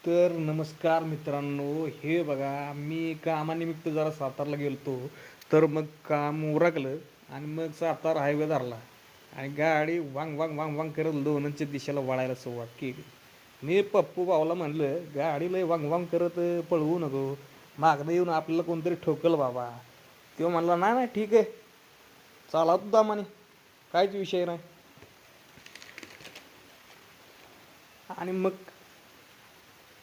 तर नमस्कार मित्रांनो, हे बघा मी कामानिमित्त जरा सातारला गेलतो. तर मग काम उरकलं आणि मग सातारा हायवे धरला आणि गाडी वांग वांग वांग वांग करत लोणंदच्या दिशेला वळायला सुरुवात केली. मी पप्पू भाऊला म्हणलं, गाडी लय वांग वांग करत पळवू नको, मागणं येऊन आपल्याला कोणतरी ठोकल बाबा. तो म्हणला, नाही नाही ठीक आहे, चाला तू दामाने, काहीच विषय नाही. आणि मग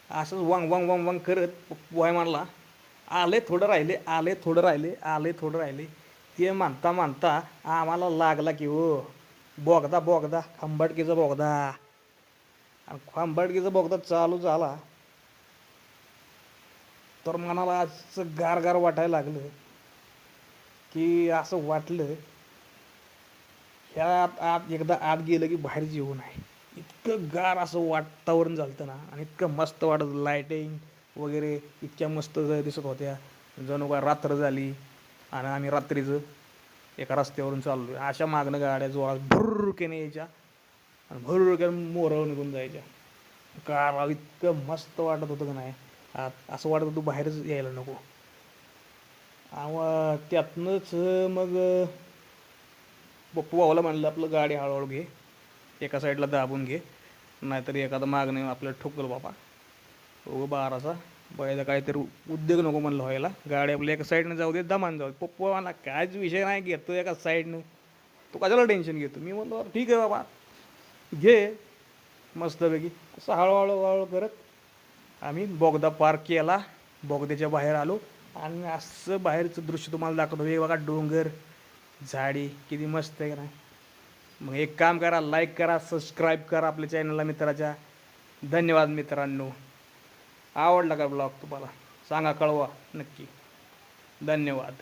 असंच वांग वांग वांग वांग करत पोहाय म्हणला, आले थोडं राहिले, आले थोडं राहिले, आले थोडं राहिले. ते म्हणता म्हणता आम्हाला लागला की हो बोगदा बोगदा खंबाटकीचा बोगदा. आणि खंबाटकीचा बोगदा चालू झाला तर मनाला असं गार गार वाटायला लागलं, की असं वाटलं ह्यात आत एकदा आत गेलं की बाहेर येऊ नये. इतकं गार असं वातावरण झालं ना, आणि इतकं मस्त वाटत, लाईटिंग वगैरे इतक्या मस्त दिसत होत्या, जणू काय रात्र झाली आणि आम्ही रात्रीचं एका रस्त्यावरून चाललोय. अशा मागणं गाड्या जोरात भुर्रकेने यायच्या आणि भुर्रकेने मोरावर निघून जायच्या. कार इतकं मस्त वाटत होतं का नाही, असं वाटत होतं बाहेरच यायला नको. त्यातनंच मग पप्पू भावाला म्हणलं, आपलं गाडी हळूहळू घे, एका साईडला दाबून घे, नाहीतरी एखादा मागणे आपल्याला ठोकल बाबा. हो बाराचा बैला काहीतरी उद्योग नको म्हणलं व्हायला, गाडी आपल्या एका साईडनं जाऊ दे, दमान जाऊ दे. पप्पू मला कायच विषय नाही, घेतो एका साईडनं, तू कशाला टेन्शन घेतो. मी म्हणलो ठीक आहे बाबा, घे मस्तपैकी. असं हळूहळू हळू करत आम्ही बोगदा पार केला, बोगद्याच्या बाहेर आलो आणि असं बाहेरचं दृश्य तुम्हाला दाखवतो. हे बघा डोंगर, झाडी किती मस्त आहे का नाही. मग एक काम करा, लाईक करा, सबस्क्राईब करा आपल्या चॅनलला मित्राच्या. धन्यवाद मित्रांनो. आवडला का ब्लॉग तुम्हाला, सांगा, कळवा नक्की. धन्यवाद.